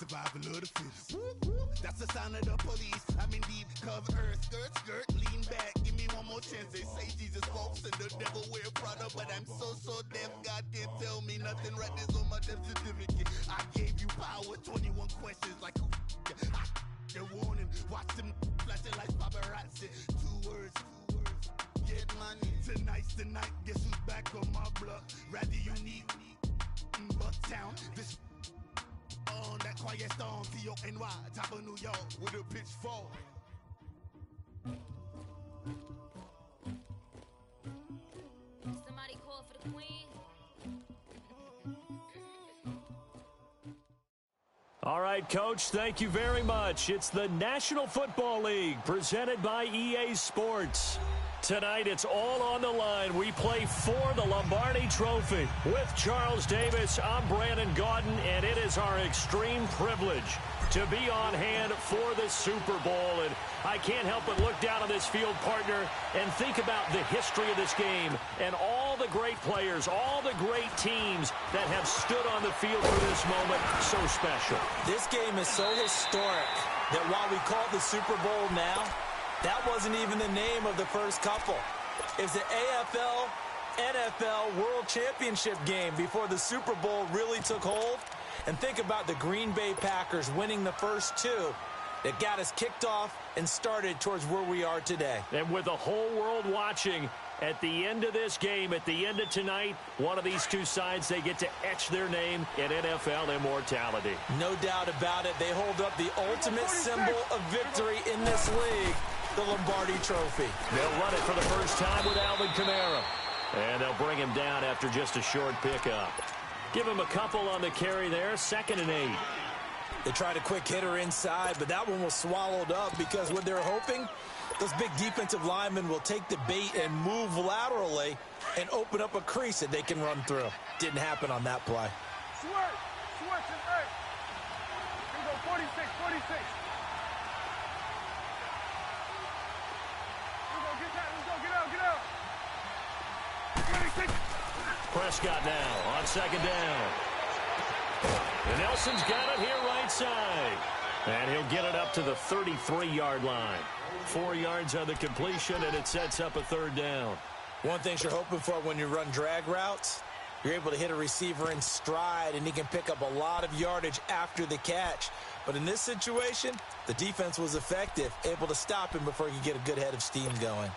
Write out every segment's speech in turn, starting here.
Survival of the fittest. That's the sound of the police. I'm in deep cover earth. Skirt, lean back. Give me one more chance. They say Jesus walks and the devil wear Prada, but I'm so deaf. God can't tell me nothing. Right there's on my death certificate. I gave you power. 21 questions like who the warning. Watch them flashing like paparazzi. Two words. Get money. Tonight's the night. Guess who's back on my block? Rather unique. Bucktown. This on that quiet storm. T-O-N-Y. Top of New York with a pitchfork. Somebody call for the queen. All right, Coach, thank you very much. It's the National Football League presented by EA Sports. Tonight, it's all on the line. We play for the Lombardi Trophy. With Charles Davis, I'm Brandon Gaudin, and it is our extreme privilege to be on hand for the Super Bowl. And I can't help but look down on this field, partner, and think about the history of this game and all the great players, all the great teams that have stood on the field for this moment. So special. This game is so historic that while we call it the Super Bowl now, that wasn't even the name of the first couple. It's the AFL, NFL World Championship game before the Super Bowl really took hold. And think about the Green Bay Packers winning the first two that got us kicked off and started towards where we are today. And with the whole world watching, at the end of this game, at the end of tonight, one of these two sides, they get to etch their name in NFL immortality. No doubt about it. They hold up the ultimate symbol of victory in this league, the Lombardi Trophy. They'll run it for the first time with Alvin Kamara. And they'll bring him down after just a short pickup. Give him a couple on the carry there, 2nd and 8. They tried a quick hitter inside, but that one was swallowed up because what they're hoping, those big defensive linemen will take the bait and move laterally and open up a crease that they can run through. Didn't happen on that play. Switch is right. Here we go, 46. Here we go, get that, get out. 26. Prescott now on 2nd down. And Nelson's got it here right side. And he'll get it up to the 33-yard line. 4 yards on the completion, and it sets up a 3rd down. One thing you're hoping for when you run drag routes, you're able to hit a receiver in stride, and he can pick up a lot of yardage after the catch. But in this situation, the defense was effective, able to stop him before he could get a good head of steam going.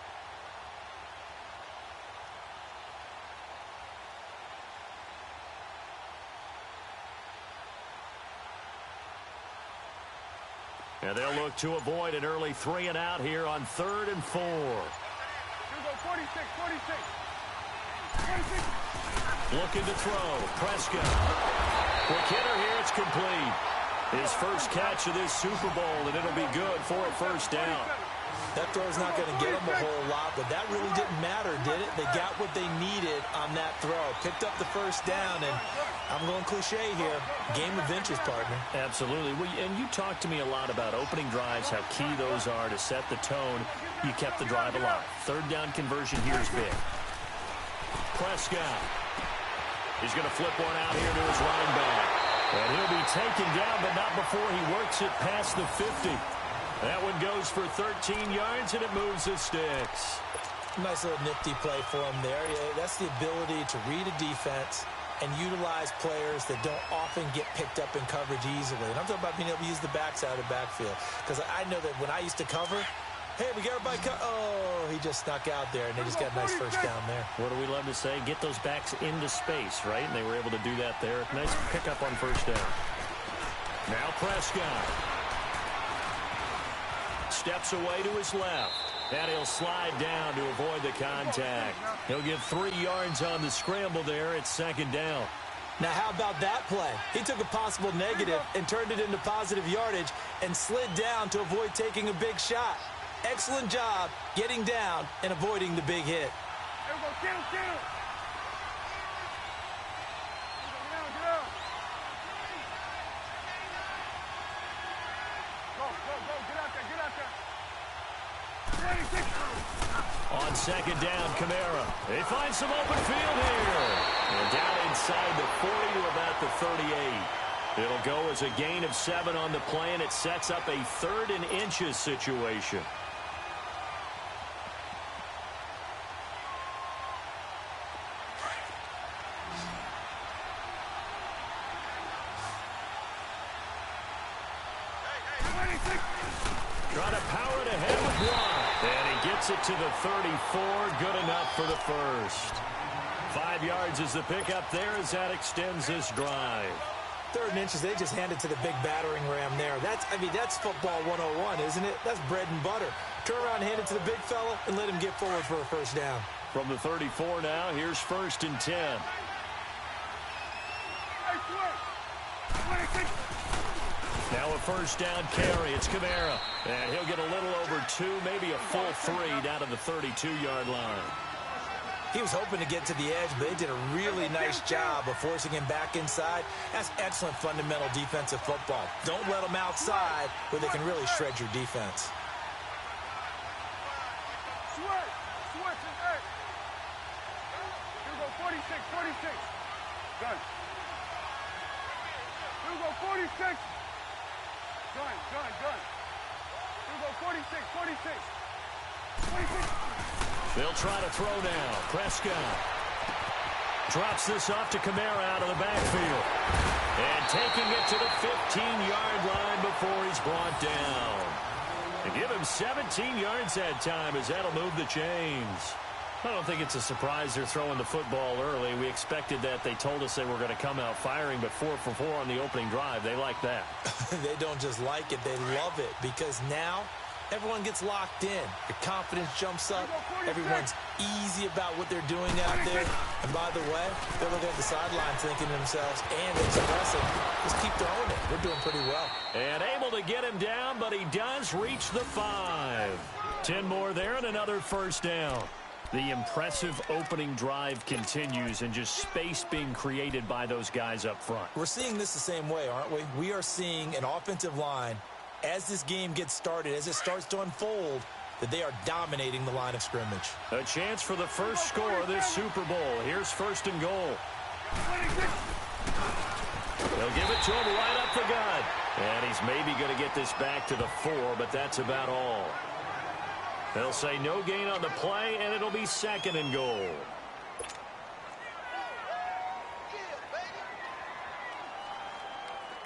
And they'll look to avoid an early 3 and out here on 3rd and 4. Here we go, 46. Looking to throw. Prescott. Quick hitter here. It's complete. His first catch of this Super Bowl, and it'll be good for a 1st down. That throw's not going to get them a whole lot, but that really didn't matter, did it? They got what they needed on that throw. Picked up the 1st down, and I'm going cliche here. Game of inches, partner. Absolutely. Well, and you talked to me a lot about opening drives, how key those are to set the tone. You kept the drive alive. 3rd down conversion here is big. Prescott. He's going to flip one out here to his running back. And he'll be taken down, but not before he works it past the 50. That one goes for 13 yards, and it moves the sticks. Nice little nifty play for him there. Yeah, that's the ability to read a defense and utilize players that don't often get picked up in coverage easily. And I'm talking about being able to use the backside of the backfield. Because I know that when I used to cover, hey, we got everybody oh, he just snuck out there, and they just got a nice 1st down there. What do we love to say? Get those backs into space, right? And they were able to do that there. Nice pickup on 1st down. Now Prescott. Steps away to his left. And he'll slide down to avoid the contact. He'll get 3 yards on the scramble there at 2nd down. Now, how about that play? He took a possible negative and turned it into positive yardage and slid down to avoid taking a big shot. Excellent job getting down and avoiding the big hit. There we go, get him. On 2nd down, Kamara. They find some open field here. And down inside the 40 to about the 38. It'll go as a gain of 7 on the play, and it sets up a 3rd and inches situation. Trying to power it ahead with 1. And he gets it to the 34. Good enough for the first. 5 yards is the pickup there as that extends this drive. 3rd and inches, they just handed to the big battering ram there. That's football 101, isn't it? That's bread and butter. Turn around and hand it to the big fella and let him get forward for a first down. From the 34 now, here's 1st and 10. Now a first down carry. It's Kamara. And he'll get a little over 2, maybe a full 3 down to the 32-yard line. He was hoping to get to the edge, but they did a really nice job of forcing him back inside. That's excellent fundamental defensive football. Don't let them outside where they can really shred your defense. Switch is it. Here we go, 46. Gun. Here we go, 46. Gun. Here we go, 46. They'll try to throw now. Prescott drops this off to Kamara out of the backfield. And taking it to the 15-yard line before he's brought down. And give him 17 yards that time as that'll move the chains. I don't think it's a surprise they're throwing the football early. We expected that. They told us they were going to come out firing, but 4 for 4 on the opening drive. They like that. They don't just like it, they love it, because now everyone gets locked in. Your confidence jumps up. Everyone's easy about what they're doing out there. And by the way, they're looking at the sideline thinking to themselves, and it's impressive. Just keep throwing it. We're doing pretty well. And able to get him down, but he does reach the 5. 10 more there and another first down. The impressive opening drive continues, and just space being created by those guys up front. We're seeing this the same way, aren't we? We are seeing an offensive line, as this game gets started, as it starts to unfold, that they are dominating the line of scrimmage. A chance for the first score of this Super Bowl. Here's 1st and goal. They'll give it to him right up the gut. And he's maybe going to get this back to the 4, but that's about all. They'll say no gain on the play, and it'll be 2nd and goal.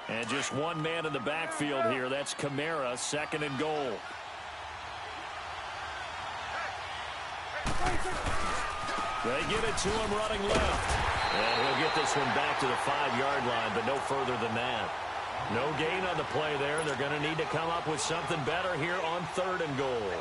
And just one man in the backfield here. That's Kamara, 2nd and goal. They give it to him running left. And he'll get this one back to the 5-yard line, but no further than that. No gain on the play there. They're going to need to come up with something better here on 3rd and goal.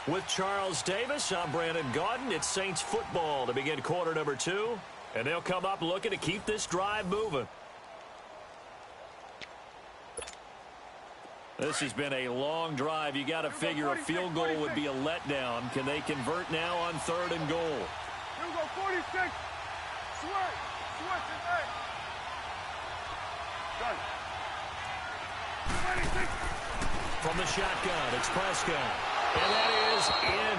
With Charles Davis, I'm Brandon Gaudin. It's Saints football to begin quarter number 2. And they'll come up looking to keep this drive moving. This has been a long drive. You got to figure a field goal would be a letdown. Can they convert now on 3rd and goal? Here we go, 46. Switch is it. Gun. 26. From the shotgun, it's Prescott. And that is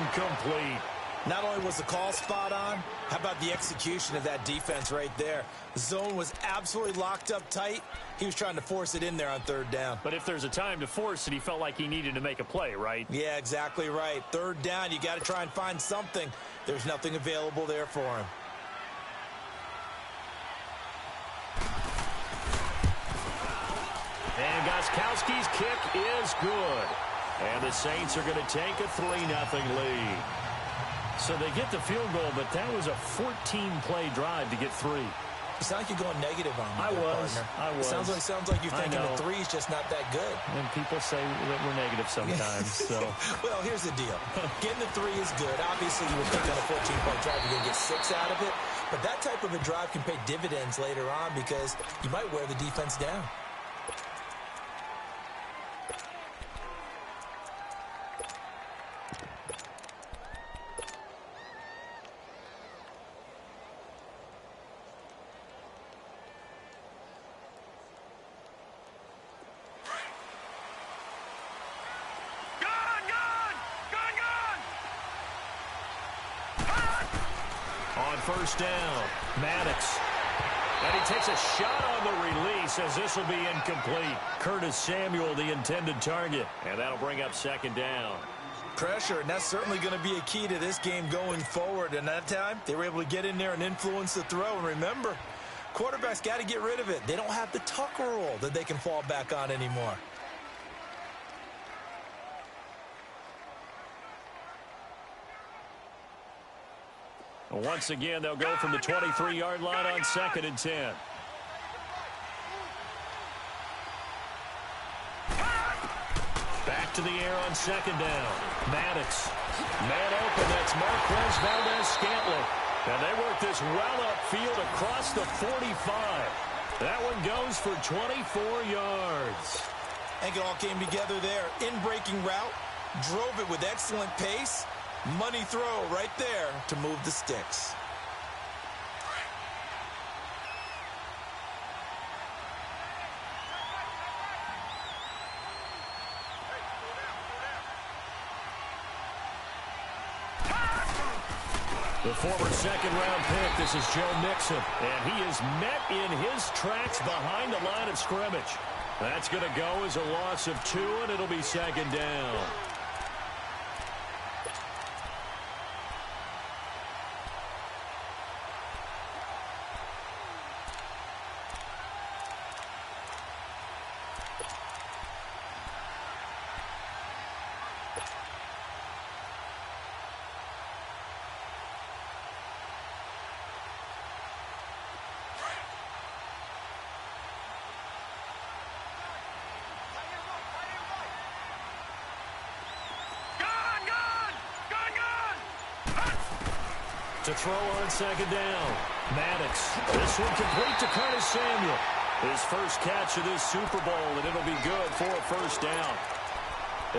incomplete. Not only was the call spot on, how about the execution of that defense right there? The zone was absolutely locked up tight. He was trying to force it in there on 3rd down. But if there's a time to force it, he felt like he needed to make a play, right? Yeah, exactly right. 3rd down, you got to try and find something. There's nothing available there for him. And Gostkowski's kick is good. And the Saints are going to take a 3-0 lead. So they get the field goal, but that was a 14-play drive to get 3. You sound like you're going negative on me. I was. Sounds like you're thinking the 3 is just not that good. And people say that we're negative sometimes. So. Well, here's the deal. Getting the 3 is good. Obviously, you would think on a 14-point drive you're going to get 6 out of it. But that type of a drive can pay dividends later on because you might wear the defense down. first down. Maddox. And he takes a shot on the release as this will be incomplete. Curtis Samuel, the intended target. And that'll bring up second down. Pressure, and that's certainly going to be a key to this game going forward. And that time, they were able to get in there and influence the throw. And remember, quarterbacks got to get rid of it. They don't have the tuck rule that they can fall back on anymore. Once again, they'll go from the 23-yard line on 2nd and 10. Back to the air on 2nd down. Maddox. Man open, that's Marquez Valdez-Scantling. And they work this well upfield across the 45. That one goes for 24 yards. I think it all came together there. In-breaking route, drove it with excellent pace. Money throw right there to move the sticks. The former second-round pick, this is Joe Mixon, and he is met in his tracks behind the line of scrimmage. That's going to go as a loss of 2, and it'll be second down. To throw on second down. Maddox. This one complete to Curtis Samuel. His first catch of this Super Bowl, and it'll be good for a first down.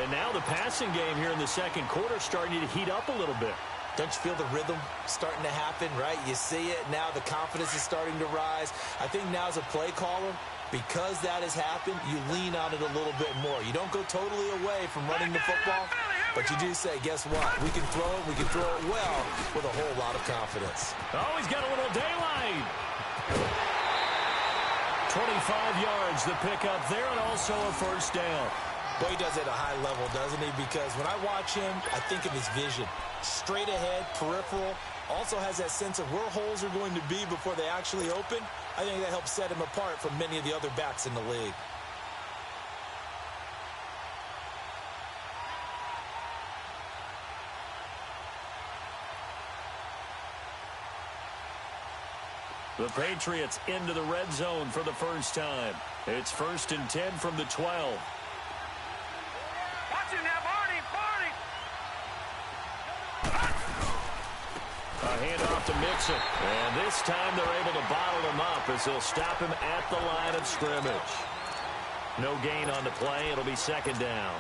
And now the passing game here in the second quarter starting to heat up a little bit. Don't you feel the rhythm starting to happen, right? You see it now. The confidence is starting to rise. I think now as a play caller, because that has happened, you lean on it a little bit more. You don't go totally away from running the football, but you do say, guess what? We can throw it well with a whole lot of confidence. Oh, he's got a little daylight. 25 yards, the pickup there, and also a first down. Boy, he does it at a high level, doesn't he? Because when I watch him, I think of his vision. Straight ahead, peripheral. Also has that sense of where holes are going to be before they actually open. I think that helps set him apart from many of the other backs in the league. The Patriots into the red zone for the first time. It's 1st and 10 from the 12. Watch it now, Barney. A handoff to Mixon. And this time they're able to bottle him up as they'll stop him at the line of scrimmage. No gain on the play. It'll be second down.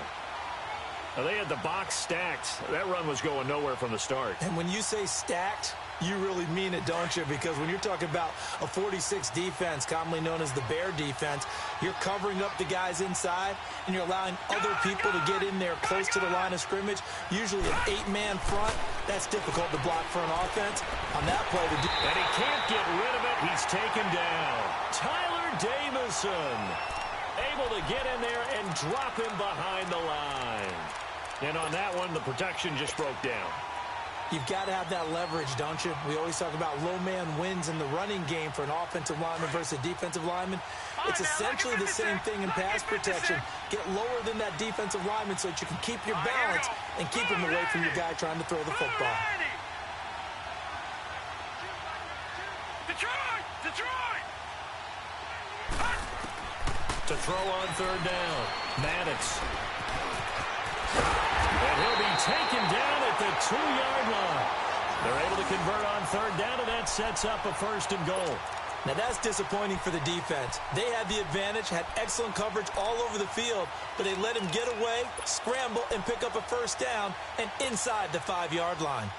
Now, they had the box stacked. That run was going nowhere from the start. And when you say stacked, you really mean it, don't you? Because when you're talking about a 46 defense, commonly known as the Bear defense, you're covering up the guys inside, and you're allowing other people to get in there close to the line of scrimmage, usually an 8-man front. That's difficult to block for an offense. On that play, and he can't get rid of it. He's taken down. Tyler Davison able to get in there and drop him behind the line. And on that one, the protection just broke down. You've got to have that leverage, don't you? We always talk about low man wins in the running game for an offensive lineman versus a defensive lineman. It's essentially the same thing in pass protection. Get lower than that defensive lineman so that you can keep your balance and keep him away from your guy trying to throw the football. Detroit! To throw on third down, Maddox. And he'll be taken down at the 2-yard line. They're able to convert on third down, and that sets up a 1st and goal. Now, that's disappointing for the defense. They had the advantage, had excellent coverage all over the field, but they let him get away, scramble, and pick up a first down, and inside the 5-yard line.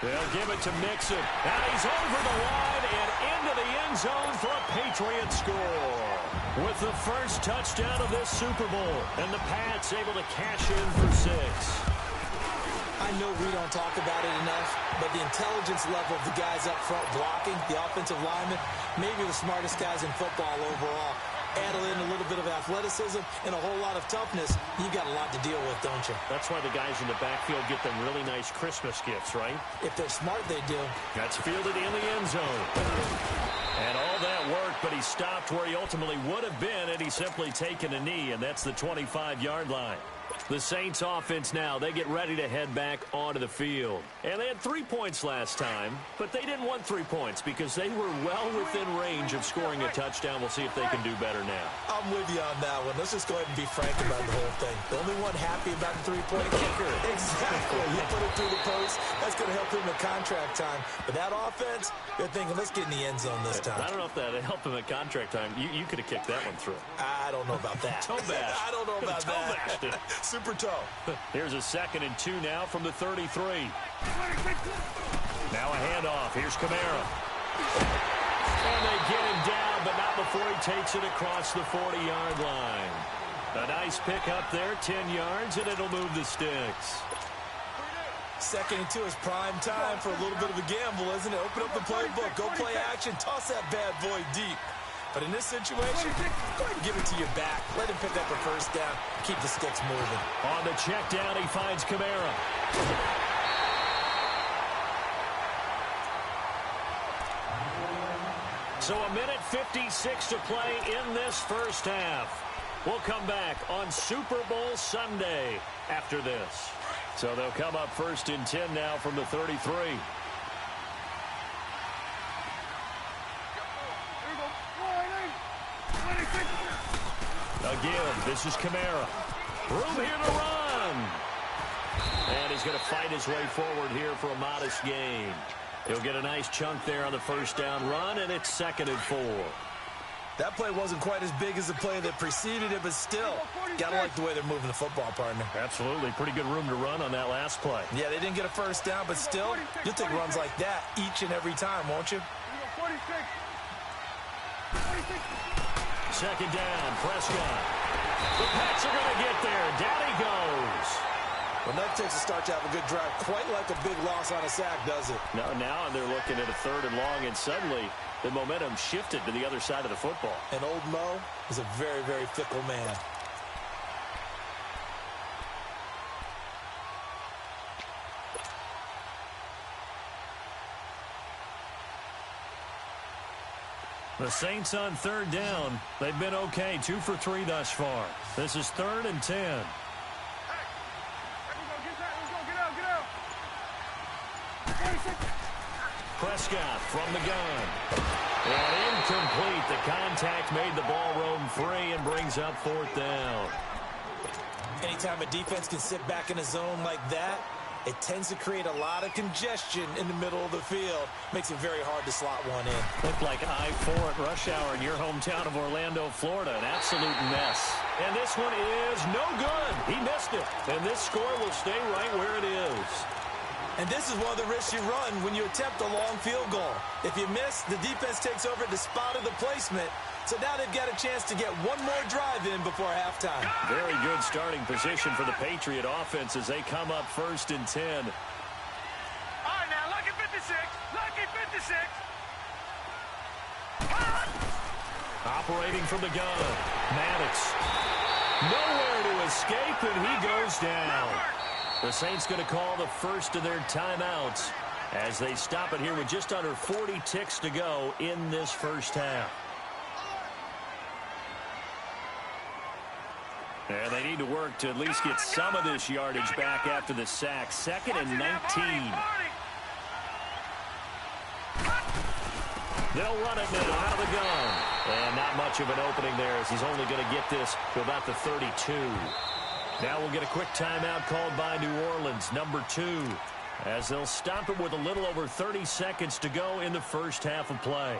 They'll give it to Mixon. And he's over the line and into the end zone for a Patriot score. With the first touchdown of this Super Bowl. And the Pats able to cash in for 6. I know we don't talk about it enough, but the intelligence level of the guys up front blocking, the offensive linemen, maybe the smartest guys in football overall. Add in a little bit of athleticism and a whole lot of toughness, you've got a lot to deal with, don't you? That's why the guys in the backfield get them really nice Christmas gifts, right? If they're smart, they do. That's fielded in the end zone. And all that worked, but he stopped where he ultimately would have been had he simply taken a knee, and that's the 25-yard line. The Saints offense now, they get ready to head back onto the field. And they had 3 points last time, but they didn't want 3 points because they were well within range of scoring a touchdown. We'll see if they can do better now. I'm with you on that one. Let's just go ahead and be frank about the whole thing. The only one happy about the three-point kicker. Exactly. You put it through the post. That's going to help him at contract time. But that offense, they're thinking, let's get in the end zone this time. I don't know if that helped him at contract time. You could have kicked that one through. I don't know about that. Toe bash. I don't know about that. Super toe. Here's a 2nd and 2 now from the 33. Now a handoff. Here's Kamara. And they get him down, but not before he takes it across the 40-yard line. A nice pick up there, 10 yards, and it'll move the sticks. 2nd and 2 is prime time for a little bit of a gamble, isn't it? Open up the playbook, go play action, toss that bad boy deep. But in this situation, go ahead and give it to your back. Let him pick up a first down. Keep the sticks moving. On the check down, he finds Kamara. So a minute 56 to play in this first half. We'll come back on Super Bowl Sunday after this. So they'll come up 1st and 10 now from the 33. Again, this is Kamara. Room here to run. And he's going to fight his way forward here for a modest gain. He'll get a nice chunk there on the first down run, and it's 2nd and 4. That play wasn't quite as big as the play that preceded it, but still, got to like the way they're moving the football, partner. Absolutely. Pretty good room to run on that last play. Yeah, they didn't get a first down, but still, you'll take runs like that each and every time, won't you? 2nd down, Prescott. The Pats are going to get there. Down he goes. Well, that takes a start to have a good drive, quite like a big loss on a sack, does it? No, now they're looking at a 3rd and long, and suddenly the momentum shifted to the other side of the football. And old Mo is a very, very fickle man. The Saints on 3rd down. They've been okay, 2 for 3 thus far. This is 3rd and 10. Prescott from the gun. And incomplete. The contact made the ball roam free and brings up 4th down. Anytime a defense can sit back in a zone like that, it tends to create a lot of congestion in the middle of the field. Makes it very hard to slot one in. Looked like I-4 at rush hour in your hometown of Orlando, Florida. An absolute mess. And this one is no good. He missed it. And this score will stay right where it is. And this is one of the risks you run when you attempt a long field goal. If you miss, the defense takes over at the spot of the placement. So now they've got a chance to get one more drive in before halftime. Very good starting position for the Patriot offense as they come up 1st and 10. All right, now, lucky 56. Lucky 56. Operating from the gun. Maddox. Nowhere to escape, and he goes down. The Saints going to call the first of their timeouts as they stop it here with just under 40 ticks to go in this first half. And they need to work to at least get some of this yardage back after the sack. 2nd and 19. They'll run it now out of the gun. And not much of an opening there as he's only going to get this to about the 32. Now we'll get a quick timeout called by New Orleans, number 2, as they'll stop it with a little over 30 seconds to go in the first half of play.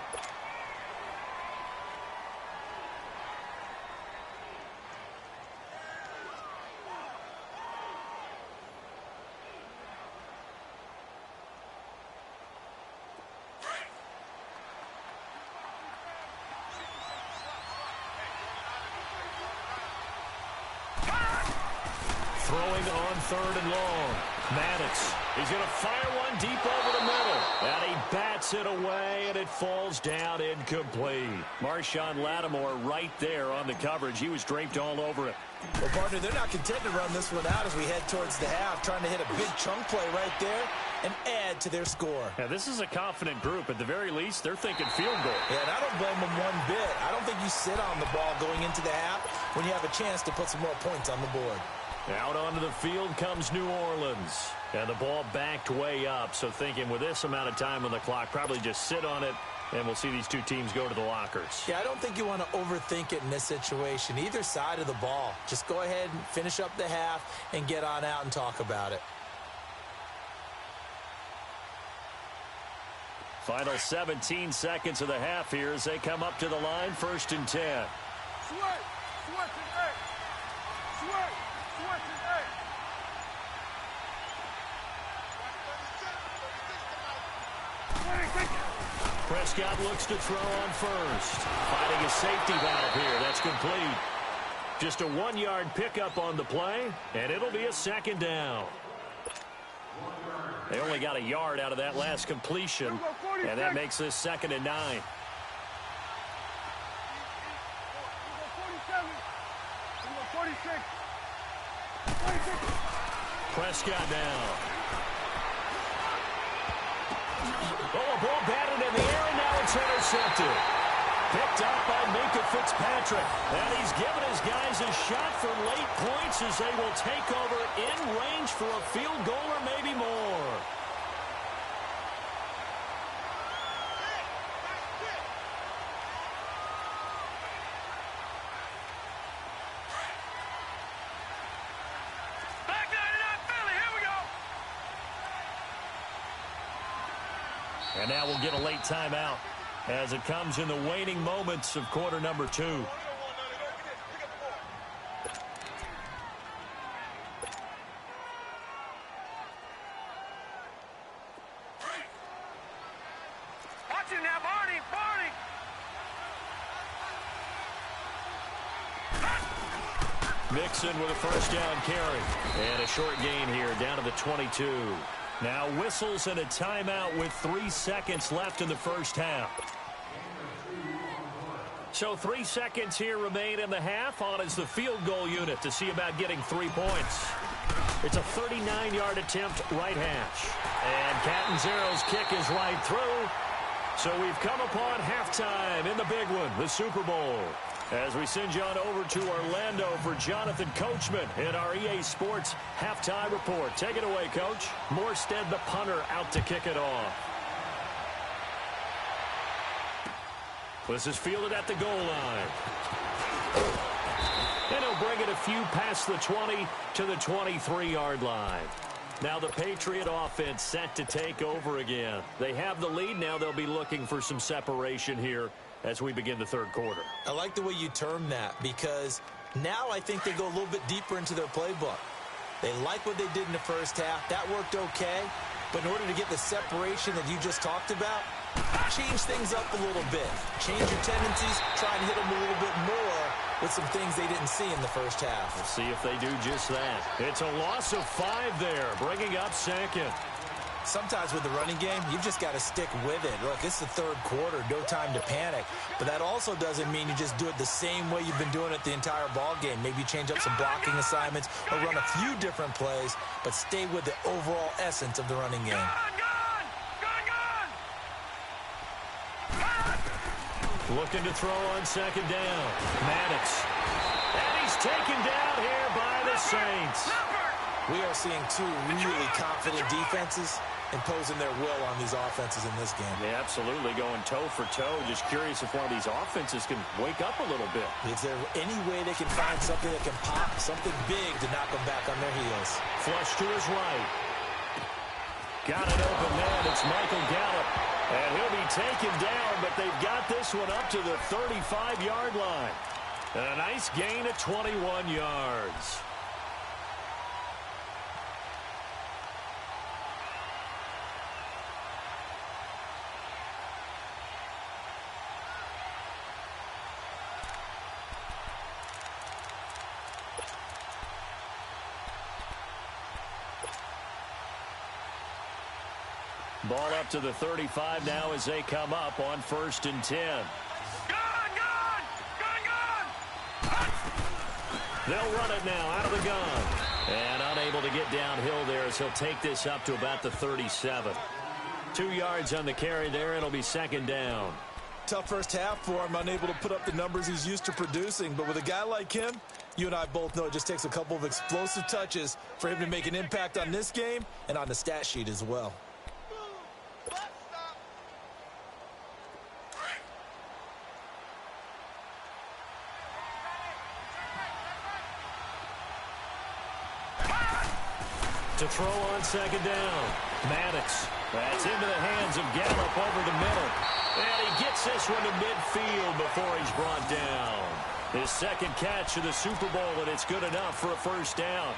Throwing on 3rd and long. Maddox. He's going to fire one deep over the middle. And he bats it away, and it falls down incomplete. Marshawn Lattimore right there on the coverage. He was draped all over it. Well, partner, they're not content to run this one out as we head towards the half, trying to hit a big chunk play right there and add to their score. Yeah, this is a confident group. At the very least, they're thinking field goal. Yeah, and I don't blame them one bit. I don't think you sit on the ball going into the half when you have a chance to put some more points on the board. Out onto the field comes New Orleans. And the ball backed way up, so thinking with this amount of time on the clock, probably just sit on it, and we'll see these two teams go to the lockers. Yeah, I don't think you want to overthink it in this situation. Either side of the ball. Just go ahead and finish up the half and get on out and talk about it. Final 17 seconds of the half here as they come up to the line, 1st and 10. Switch and A. Switch and A. Prescott looks to throw on 1st. Fighting a safety valve here. That's complete. Just a 1-yard pickup on the play, and it'll be a 2nd down. They only got a yard out of that last completion, and that makes this 2nd and 9. Prescott now. Oh, a ball batted in the air, and now it's intercepted. Picked up by Minkah Fitzpatrick. And he's given his guys a shot for late points as they will take over in range for a field goal or maybe more. And now we'll get a late timeout as it comes in the waning moments of quarter number 2. Watch him now, Barney. Mixon with a 1st down carry. And a short gain here down to the 22. Now whistles and a timeout with 3 seconds left in the 1st half. So 3 seconds here remain in the half. On is the field goal unit to see about getting 3 points. It's a 39-yard attempt right hash. And Catanzaro's kick is right through. So we've come upon halftime in the big one, the Super Bowl. As we send you on over to Orlando for Jonathan Coachman in our EA Sports halftime report. Take it away, Coach. Morstead, the punter, out to kick it off. This is fielded at the goal line. And he'll bring it a few past the 20 to the 23-yard line. Now the Patriot offense set to take over again. They have the lead. Now they'll be looking for some separation here as we begin the 3rd quarter. I like the way you term that because now I think they go a little bit deeper into their playbook. They like what they did in the 1st half. That worked okay. But in order to get the separation that you just talked about, change things up a little bit. Change your tendencies. Try and hit them a little bit more with some things they didn't see in the 1st half. We'll see if they do just that. It's a loss of 5 there, bringing up 2nd. Sometimes with the running game, you've just got to stick with it. Look, it's the 3rd quarter, no time to panic. But that also doesn't mean you just do it the same way you've been doing it the entire ball game. Maybe change up some blocking assignments or run a few different plays, but stay with the overall essence of the running game. Looking to throw on 2nd down. Maddox. And he's taken down here by the Saints. We are seeing 2 really confident defenses imposing their will on these offenses in this game. Yeah, absolutely, going toe for toe. Just curious if one of these offenses can wake up a little bit. Is there any way they can find something that can pop, something big to knock them back on their heels? Flush to his right. Got an open man. It's Michael Gallup. And he'll be taken down, but they've got this one up to the 35-yard line. And a nice gain of 21 yards. Ball up to the 35 now as they come up on 1st and 10. They'll run it now out of the gun. And unable to get downhill there as he'll take this up to about the 37. 2 yards on the carry there. It'll be 2nd down. Tough first half for him, unable to put up the numbers he's used to producing. But with a guy like him, you and I both know it just takes a couple of explosive touches for him to make an impact on this game and on the stat sheet as well. To throw on 2nd down. Maddox. That's into the hands of Gallup over the middle. And he gets this one to midfield before he's brought down. His 2nd catch of the Super Bowl, and it's good enough for a 1st down.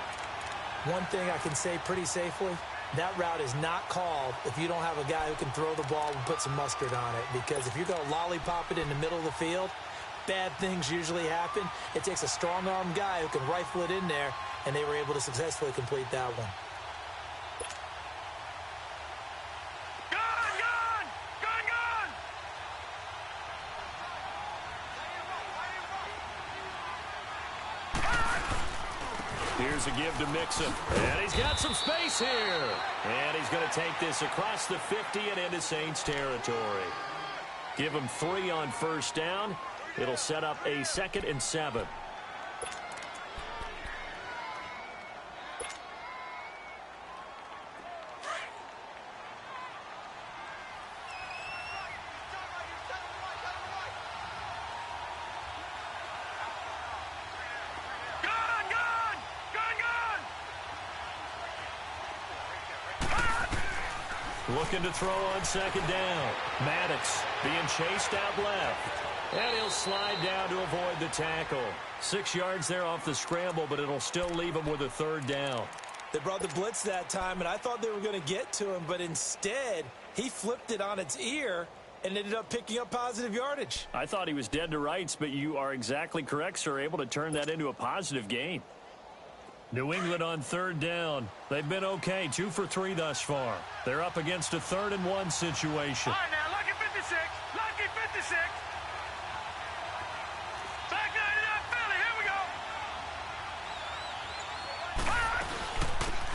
One thing I can say pretty safely, that route is not called if you don't have a guy who can throw the ball and put some mustard on it. Because if you're going to lollipop it in the middle of the field, bad things usually happen. It takes a strong-arm guy who can rifle it in there, and they were able to successfully complete that one. Here's a give to Mixon. And he's got some space here. And he's going to take this across the 50 and into Saints territory. Give him 3 on 1st down. It'll set up a 2nd and 7. Looking to throw on 2nd down. Maddox being chased out left. And he'll slide down to avoid the tackle. 6 yards there off the scramble, but it'll still leave him with a 3rd down. They brought the blitz that time, and I thought they were going to get to him, but instead, he flipped it on its ear and ended up picking up positive yardage. I thought he was dead to rights, but you are exactly correct, sir. Able to turn that into a positive gain. New England on 3rd down. They've been okay, 2 for 3 thus far. They're up against a 3rd and 1 situation. All right, now, lucky 56. Lucky 56. Back 99, Philly. Here we go.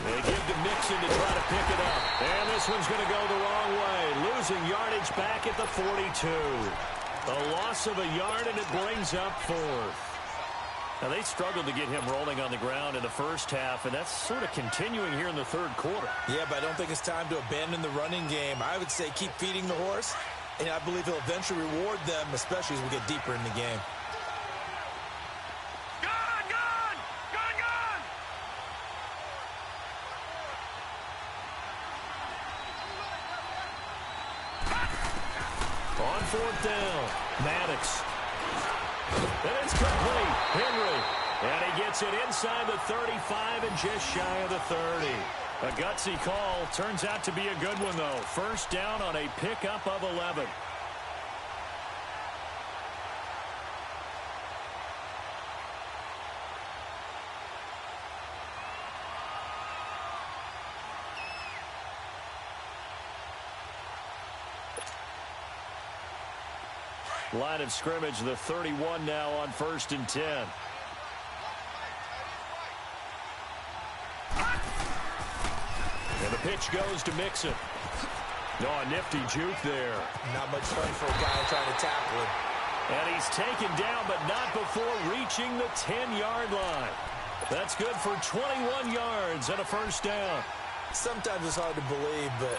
They give to Mixon to try to pick it up. And this one's going to go the wrong way. Losing yardage back at the 42. A loss of a yard, and it brings up 4th. Now, they struggled to get him rolling on the ground in the first half, and that's sort of continuing here in the 3rd quarter. Yeah, but I don't think it's time to abandon the running game. I would say keep feeding the horse, and I believe he'll eventually reward them, especially as we get deeper in the game. On 4th down, Maddox. And it's complete. Henry. And he gets it inside the 35 and just shy of the 30. A gutsy call. Turns out to be a good one, though. 1st down on a pickup of 11. Line of scrimmage, the 31 now on 1st and 10. And the pitch goes to Mixon. No, a nifty juke there. Not much fun for a guy trying to tackle him. And he's taken down, but not before reaching the 10-yard line. That's good for 21 yards and a 1st down. Sometimes it's hard to believe, but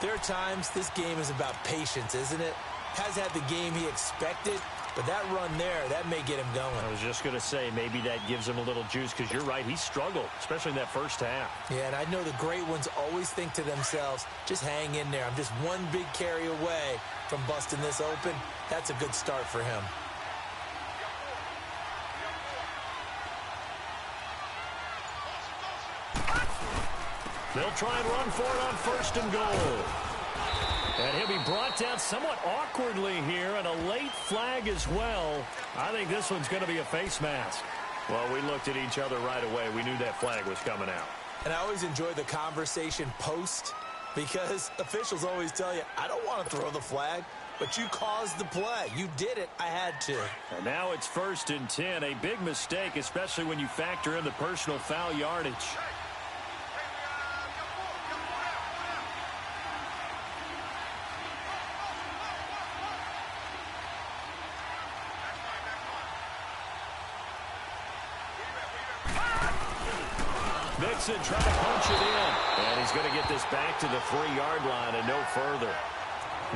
there are times this game is about patience, isn't it? Has had the game he expected, but that run there, that may get him going. I was just going to say, maybe that gives him a little juice, because you're right, he struggled, especially in that first half. Yeah, and I know the great ones always think to themselves, just hang in there. I'm just one big carry away from busting this open. That's a good start for him. They'll try and run for it on 1st and goal. And he'll be brought down somewhat awkwardly here, and a late flag as well. I think this one's going to be a face mask. Well, we looked at each other right away. We knew that flag was coming out. And I always enjoy the conversation post because officials always tell you, I don't want to throw the flag, but you caused the play. You did it. I had to. And now it's 1st and 10. A big mistake, especially when you factor in the personal foul yardage. Mixon trying to punch it in. And he's going to get this back to the 3-yard line and no further.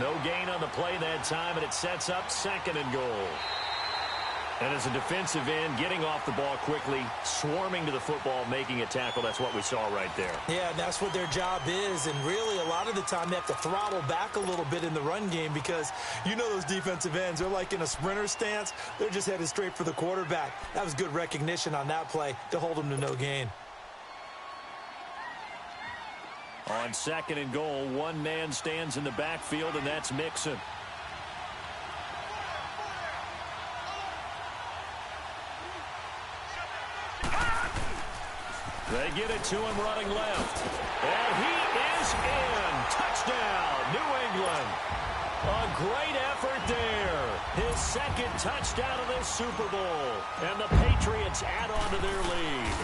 No gain on the play that time, and it sets up 2nd and goal. And as a defensive end, getting off the ball quickly, swarming to the football, making a tackle, that's what we saw right there. Yeah, and that's what their job is. And really, a lot of the time, they have to throttle back a little bit in the run game because you know those defensive ends, they're like in a sprinter stance. They're just headed straight for the quarterback. That was good recognition on that play to hold them to no gain. On 2nd and goal, one man stands in the backfield, and that's Mixon. They get it to him running left. And he is in. Touchdown, New England. A great effort there. His 2nd touchdown of this Super Bowl. And the Patriots add on to their lead.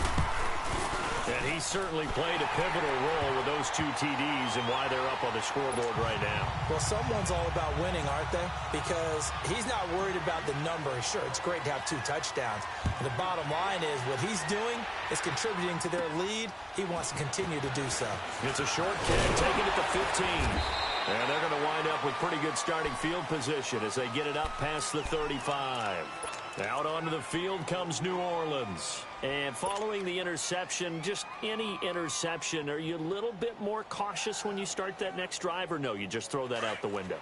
And he certainly played a pivotal role with those 2 TDs and why they're up on the scoreboard right now. Well, someone's all about winning, aren't they? Because he's not worried about the number. Sure, it's great to have 2 touchdowns. And the bottom line is what he's doing is contributing to their lead. He wants to continue to do so. It's a short kick, taking it to 15. And they're going to wind up with pretty good starting field position as they get it up past the 35. Out onto the field comes New Orleans. And following the interception, just any interception, are you a little bit more cautious when you start that next drive, or no, you just throw that out the window?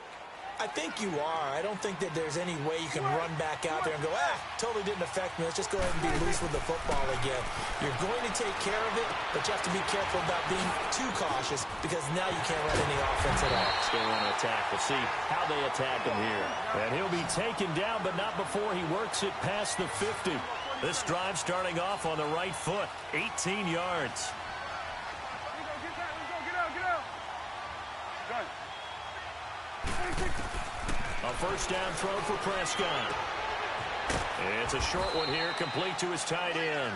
I think you are. I don't think that there's any way you can run back out there and go, totally didn't affect me. Let's just go ahead and be loose with the football again. You're going to take care of it, but you have to be careful about being too cautious because now you can't run any offense at all. Still want to attack. We'll see how they attack him here. And he'll be taken down, but not before he works it past the 50. This drive starting off on the right foot, 18 yards. A first down throw for Prescott. It's a short one here, complete to his tight end.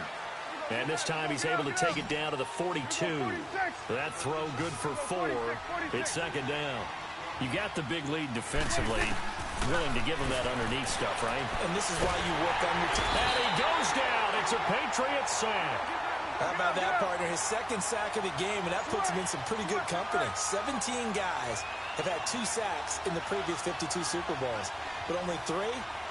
And this time he's able to take it down to the 42. That throw good for 4. It's 2nd down. You got the big lead defensively. Willing to give him that underneath stuff, right? And this is why you work on your team. And he goes down. It's a Patriot sack. How about that, partner? His 2nd sack of the game, and that puts him in some pretty good company. 17 guys have had 2 sacks in the previous 52 Super Bowls, but only 3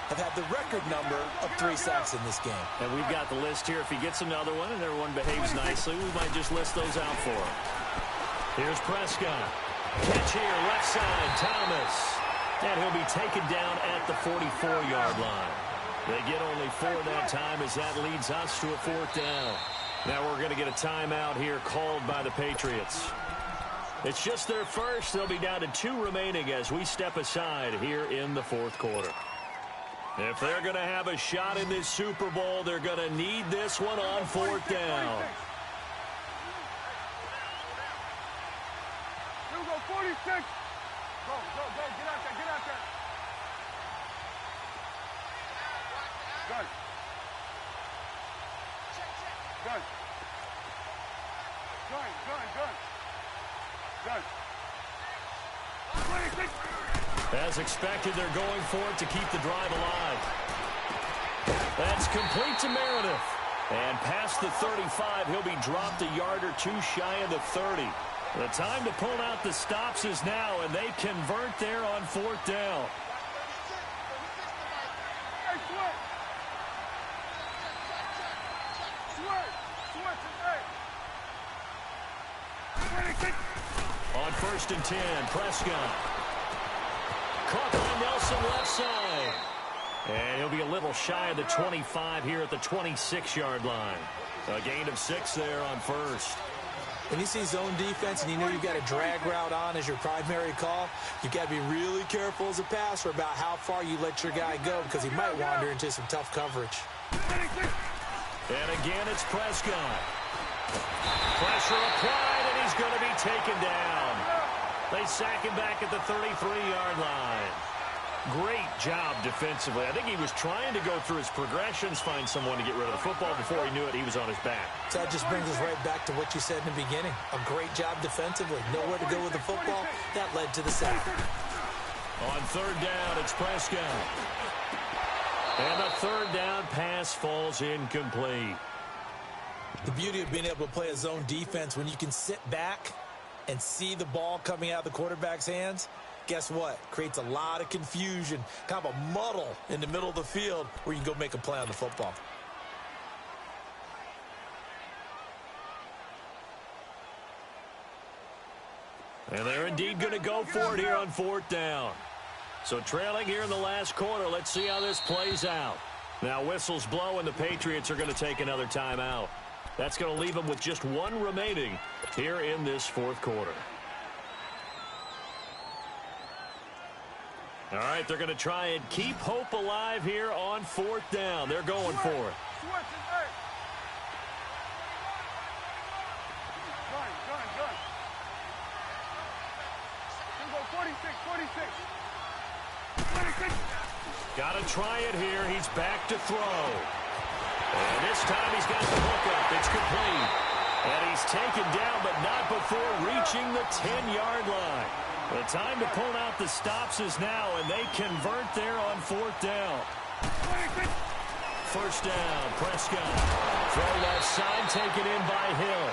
have had the record number of 3 sacks in this game. And we've got the list here. If he gets another one and everyone behaves nicely, we might just list those out for him. Here's Prescott. Catch here, left side, Thomas. And he'll be taken down at the 44-yard line. They get only 4 that time as that leads us to a 4th down. Now we're going to get a timeout here called by the Patriots. It's just their first. They'll be down to 2 remaining as we step aside here in the 4th quarter. If they're going to have a shot in this Super Bowl, they're going to need this one on 4th down. Here we go, 46. Go, get out there. Gun. As expected, they're going for it to keep the drive alive. That's complete to Meredith. And past the 35, he'll be dropped a yard or 2 shy of the 30. The time to pull out the stops is now, and they convert there on 4th down. On 1st and 10, Prescott. Caught by Nelson left side. And he'll be a little shy of the 25 here at the 26-yard line. A gain of 6 there on 1st. When you see zone defense and you know you've got a drag route on as your primary call, you've got to be really careful as a passer about how far you let your guy go because he might wander into some tough coverage. And again, it's Prescott. Pressure applied, and he's going to be taken down. They sack him back at the 33-yard line. Great job defensively. I think he was trying to go through his progressions, find someone to get rid of the football. Before he knew it, he was on his back. So that just brings us right back to what you said in the beginning. A great job defensively. Nowhere to go with the football. That led to the sack. On third down, it's Prescott. And the third down pass falls incomplete. The beauty of being able to play a zone defense when you can sit back and see the ball coming out of the quarterback's hands, guess what? Creates a lot of confusion, kind of a muddle in the middle of the field where you can go make a play on the football. And they're indeed going to go for it here on fourth down. So trailing here in the last quarter, let's see how this plays out. Now whistles blow and the Patriots are going to take another timeout. That's going to leave them with just one remaining here in this fourth quarter. All right, they're going to try and keep hope alive here on fourth down. They're going for it. Got to try it here. He's back to throw. And this time he's got the hook up. It's complete. And he's taken down, but not before reaching the 10-yard line. The time to pull out the stops is now, and they convert there on fourth down. First down, Prescott. Throw left side, taken in by Hill.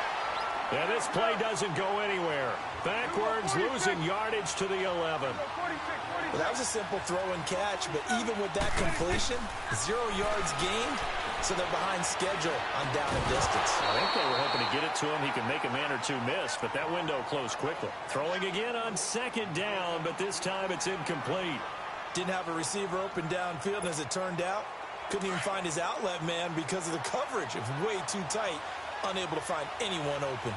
And this play doesn't go anywhere. Backwards, losing yardage to the 11. Well, that was a simple throw and catch, but even with that completion, 0 yards gained, so they're behind schedule on down and distance. I think they were hoping to get it to him. He can make a man or two miss, but that window closed quickly. Throwing again on second down, but this time it's incomplete. Didn't have a receiver open downfield, and as it turned out, couldn't even find his outlet man because of the coverage. It was way too tight, unable to find anyone open.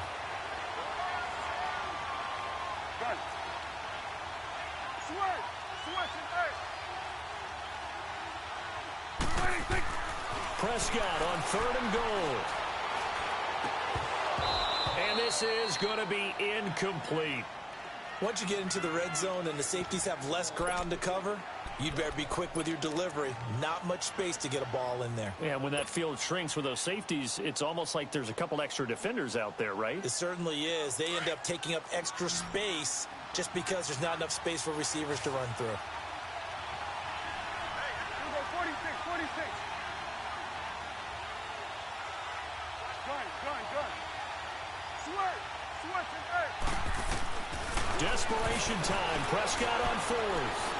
Prescott on third and goal. And this is going to be incomplete. Once you get into the red zone and the safeties have less ground to cover, you'd better be quick with your delivery. Not much space to get a ball in there. Yeah, when that field shrinks with those safeties, it's almost like there's a couple extra defenders out there, right? It certainly is. They end up taking up extra space just because there's not enough space for receivers to run through. Desperation time. Prescott on fourth.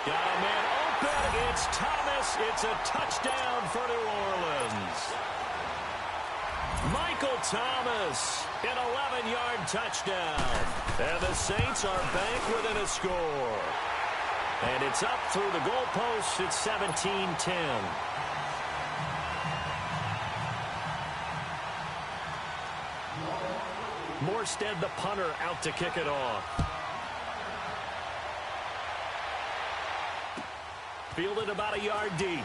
Got a man open. It's Thomas. It's a touchdown for New Orleans. Michael Thomas, an 11-yard touchdown. And the Saints are back within a score. And it's up through the goalposts. It's 17-10. Morstead, the punter, out to kick it off. Fielded about a yard deep.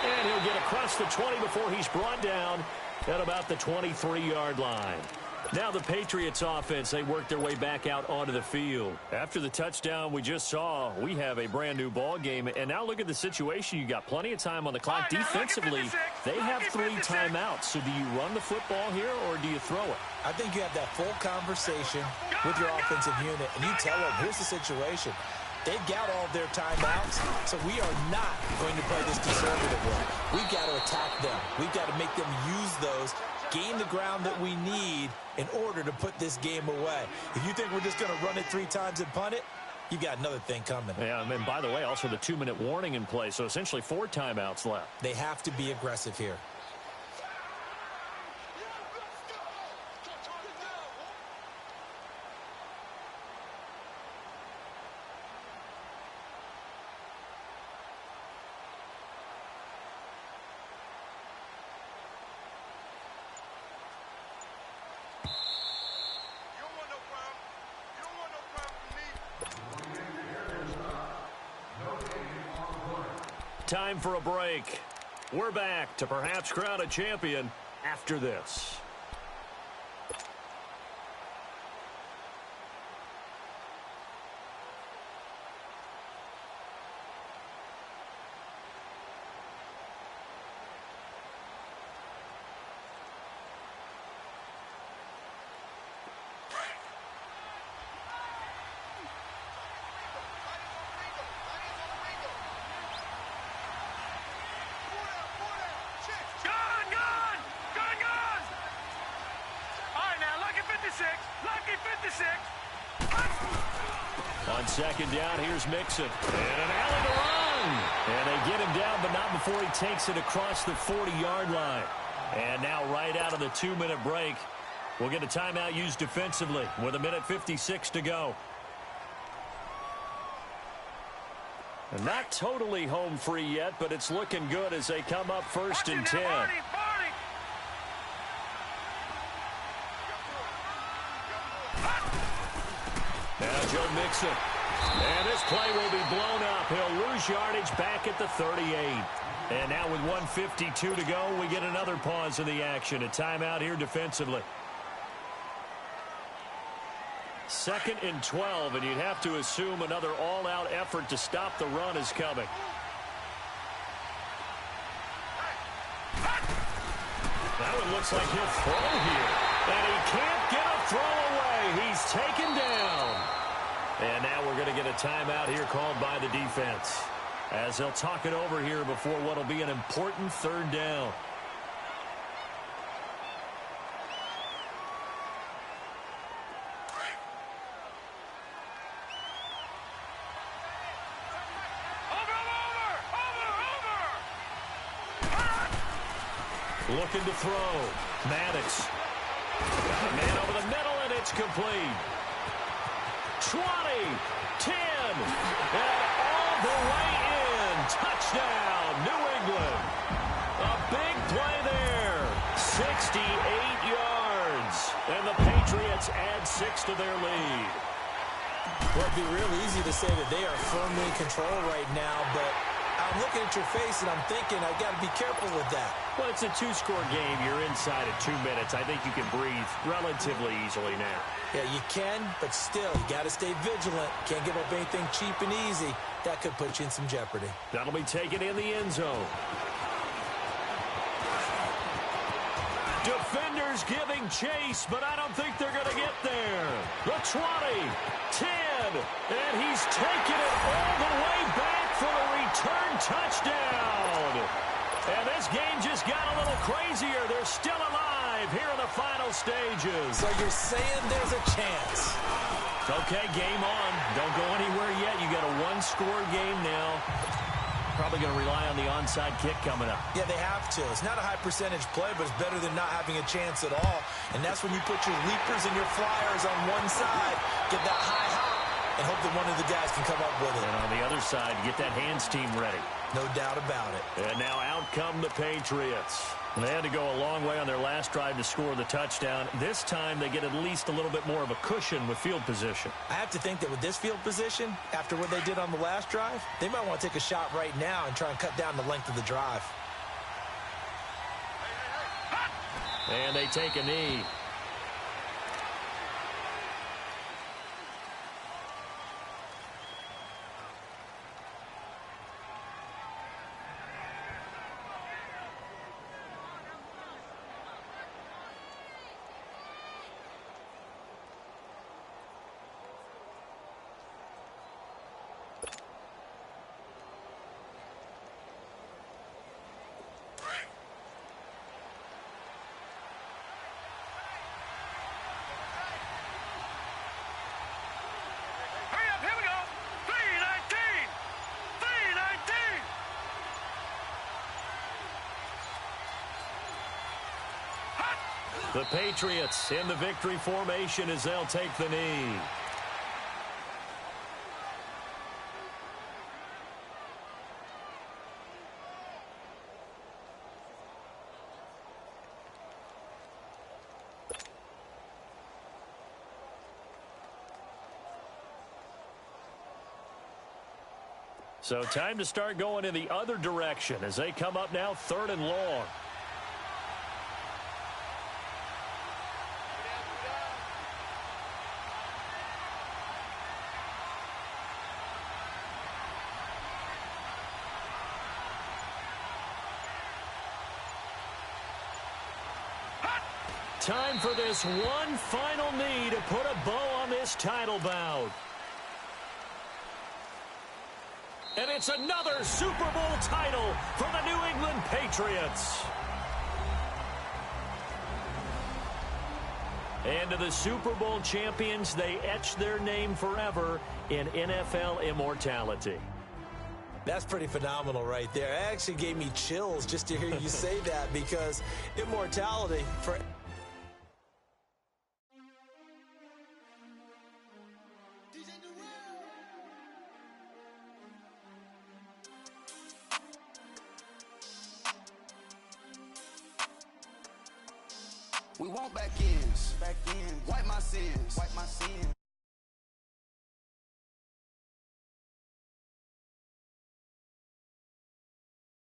And he'll get across the 20 before he's brought down at about the 23-yard line. Now the Patriots offense, they work their way back out onto the field. After the touchdown we just saw, we have a brand new ball game. And now look at the situation. You got plenty of time on the clock. Defensively, they have 3 timeouts. So do you run the football here or do you throw it? I think you have that full conversation with your offensive unit, and you tell them, here's the situation. They've got all of their timeouts, so we are not going to play this conservatively. We've got to attack them. We've got to make them use those, gain the ground that we need in order to put this game away. If you think we're just going to run it 3 times and punt it, you've got another thing coming. Yeah, and by the way, also the 2-minute warning in play, so essentially 4 timeouts left. They have to be aggressive here. Time for a break. We're back to perhaps crown a champion after this. On second down, here's Mixon. And an alley to run. And they get him down, but not before he takes it across the 40-yard line. And now right out of the 2-minute break, we'll get a timeout used defensively with 1:56 to go. And not totally home free yet, but it's looking good as they come up 1st and 10. Now Joe Mixon. And this play will be blown up. He'll lose yardage back at the 38. And now with 1:52 to go, we get another pause in the action. A timeout here defensively. 2nd and 12, and you'd have to assume another all-out effort to stop the run is coming. That one looks like he'll throw here. And he can't get a throw away. He's taken down. And now we're going to get a timeout here called by the defense, as they'll talk it over here before what will be an important 3rd down. Looking to throw. Maddox. Got a man over the middle, and it's complete. 20, 10, and all the way in. Touchdown, New England. A big play there. 68 yards. And the Patriots add 6 to their lead. Well, it'd be real easy to say that they are firmly in control right now, but I'm looking at your face and I'm thinking I've got to be careful with that. Well, it's a 2-score game. You're inside at 2 minutes. I think you can breathe relatively easily now. Yeah, you can, but still, you got to stay vigilant. Can't give up anything cheap and easy. That could put you in some jeopardy. That'll be taken in the end zone. Defenders giving chase, but I don't think they're going to get there. The 20, 10, and he's taken it all the way back for the return touchdown. And this game just got a little crazier. They're still alive here in the final stages. So you're saying there's a chance. Okay, game on. Don't go anywhere yet. You got a 1-score game now. Probably going to rely on the onside kick coming up. Yeah, they have to. It's not a high percentage play, but it's better than not having a chance at all. And that's when you put your leapers and your flyers on one side, get that high hop, and hope that one of the guys can come up with it. And on the other side, get that hands team ready. No doubt about it. And now out come the Patriots. They had to go a long way on their last drive to score the touchdown. This time, they get at least a little bit more of a cushion with field position. I have to think that with this field position, after what they did on the last drive, they might want to take a shot right now and try and cut down the length of the drive. And they take a knee. The Patriots in the victory formation as they'll take the knee. So time to start going in the other direction as they come up now 3rd and long. Time for this one final knee to put a bow on this title bout. And it's another Super Bowl title for the New England Patriots. And to the Super Bowl champions, they etched their name forever in NFL immortality. That's pretty phenomenal right there. It actually gave me chills just to hear you say that, because immortality for... We want back ends, wipe my sins,